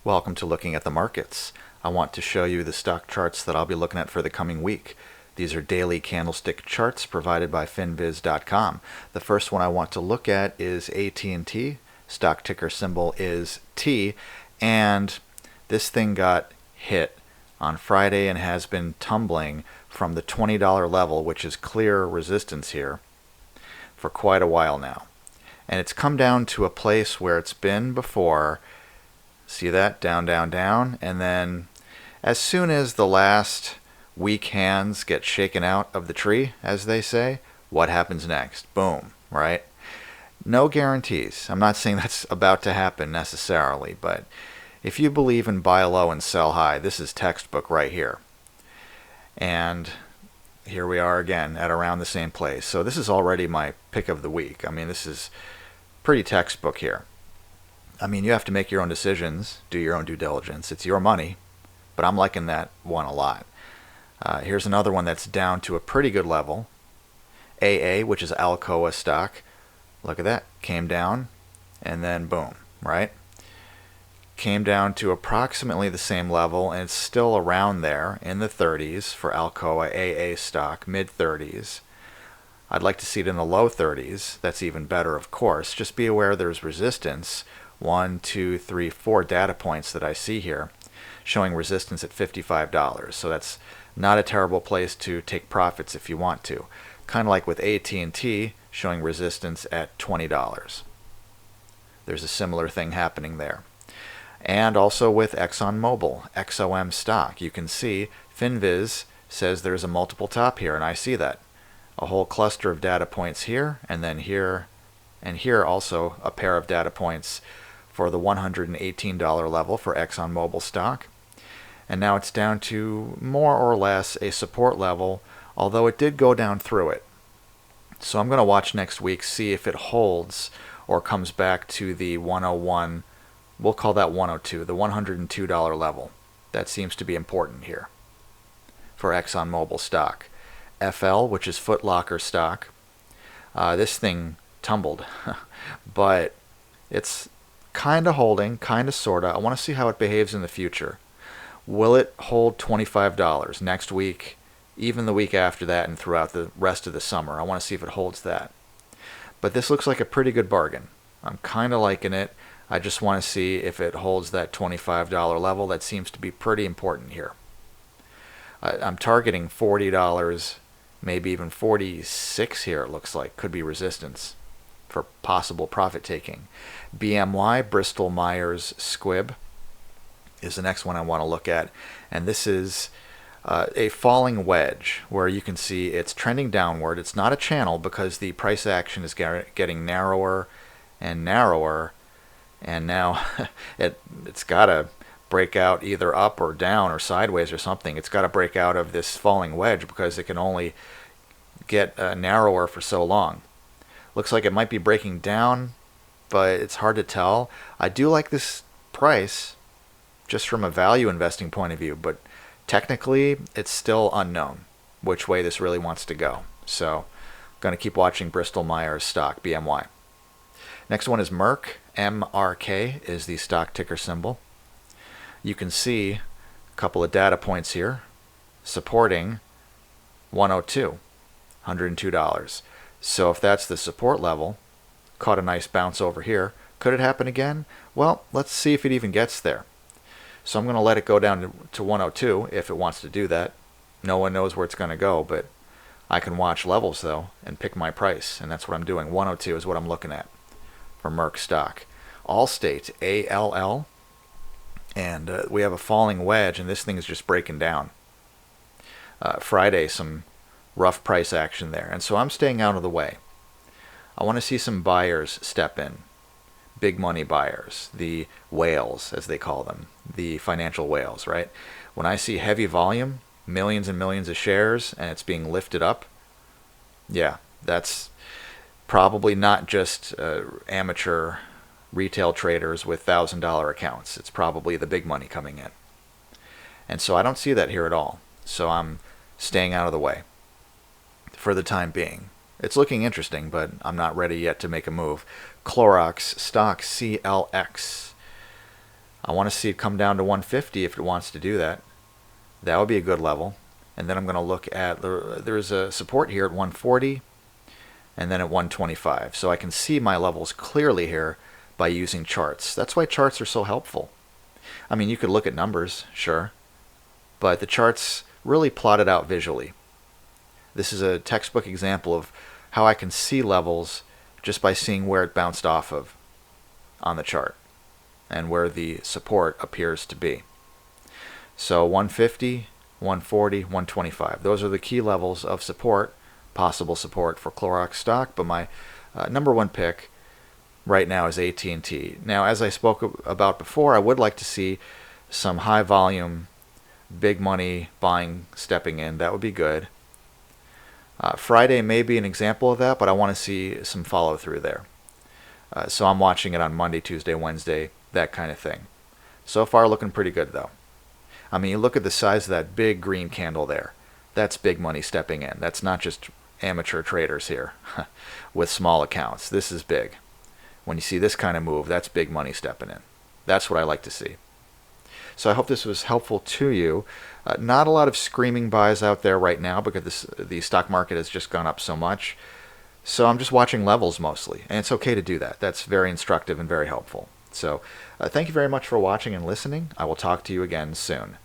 Welcome to Looking at the Markets. I want to show you the stock charts that I'll be looking at for the coming week. These are daily candlestick charts provided by finviz.com. The first one I want to look at is AT&T. Stock ticker symbol is T, and this thing got hit on Friday and has been tumbling from the $20 level, which is clear resistance here, for quite a while now. And it's come down to a place where it's been before. See that? Down, down, down. And then as soon as the last weak hands get shaken out of the tree, as they say, what happens next? Boom, right? No guarantees. I'm not saying that's about to happen necessarily, but if you believe in buy low and sell high, this is textbook right here. And here we are again at around the same place. So this is already my pick of the week. I mean, this is pretty textbook here. I mean, you have to make your own decisions, do your own due diligence. It's your money, but I'm liking that one a lot. Here's another one that's down to a pretty good level. AA, which is Alcoa stock. Look at that. Came down, and then boom, right? Came down to approximately the same level, and it's still around there in the 30s for Alcoa AA stock, mid-30s. I'd like to see it in the low 30s. That's even better, of course. Just be aware there's resistance. 1, 2, 3, 4 data points that I see here showing resistance at $55. So that's not a terrible place to take profits if you want to. Kind of like with AT&T showing resistance at $20. There's a similar thing happening there. And also with ExxonMobil, XOM stock. You can see FinViz says there's a multiple top here, and I see that. A whole cluster of data points here, and then here, and here also a pair of data points for the $118 level for ExxonMobil stock. And now it's down to more or less a support level, although it did go down through it. So I'm going to watch next week, see if it holds or comes back to the 101, we'll call that 102, the $102 level. That seems to be important here for ExxonMobil stock. FL, which is Foot Locker stock, this thing tumbled, but it's kind of holding, kind of, sort of. I want to see how it behaves in the future. Will it hold $25 next week, even the week after that, and throughout the rest of the summer? I want to see if it holds that. But this looks like a pretty good bargain. I'm kind of liking it. I just want to see if it holds that $25 level. That seems to be pretty important here. I'm targeting $40, maybe even $46 here, it looks like. Could be resistance for possible profit taking. BMY, Bristol Myers Squibb, is the next one I want to look at. And this is a falling wedge where you can see it's trending downward. It's not a channel because the price action is getting narrower and narrower. And now it's got to break out either up or down or sideways or something. It's got to break out of this falling wedge because it can only get narrower for so long. Looks like it might be breaking down, but it's hard to tell. I do like this price just from a value investing point of view, but technically it's still unknown which way this really wants to go. So I'm going to keep watching Bristol Myers stock, BMY. Next one is Merck. MRK is the stock ticker symbol. You can see a couple of data points here supporting 102, $102. So if that's the support level, caught a nice bounce over here. Could it happen again? Well, let's see if it even gets there. So I'm going to let it go down to 102 if it wants to do that. No one knows where it's going to go, but I can watch levels though and pick my price, and that's what I'm doing. 102 is what I'm looking at for Merck stock. Allstate, ALL, and we have a falling wedge, and this thing is just breaking down. Friday, some rough price action there, and so I'm staying out of the way. I want to see some buyers step in, big money buyers, the whales as they call them, the financial whales, right? When I see heavy volume, millions and millions of shares, and it's being lifted up, yeah, that's probably not just amateur retail traders with $1,000 accounts. It's probably the big money coming in. And so I don't see that here at all. So I'm staying out of the way for the time being. It's looking interesting, but I'm not ready yet to make a move. Clorox stock, CLX. I want to see it come down to 150 if it wants to do that. That would be a good level. And then I'm going to look at, there's a support here at 140 and then at 125. So I can see my levels clearly here by using charts. That's why charts are so helpful. I mean, you could look at numbers, sure, but the charts really plot it out visually. This is a textbook example of how I can see levels just by seeing where it bounced off of on the chart and where the support appears to be. So 150, 140, 125. Those are the key levels of support, possible support for Clorox stock, but my number one pick right now is AT&T. Now, as I spoke about before, I would like to see some high volume, big money buying stepping in. That would be good. Friday may be an example of that, but I want to see some follow through there. So I'm watching it on Monday, Tuesday, Wednesday, that kind of thing. So far looking pretty good though. I mean, you look at the size of that big green candle there. That's big money stepping in. That's not just amateur traders here with small accounts. This is big. When you see this kind of move, that's big money stepping in. That's what I like to see. So I hope this was helpful to you. Not a lot of screaming buys out there right now because the stock market has just gone up so much. So I'm just watching levels mostly, and it's okay to do that. That's very instructive and very helpful. So thank you very much for watching and listening. I will talk to you again soon.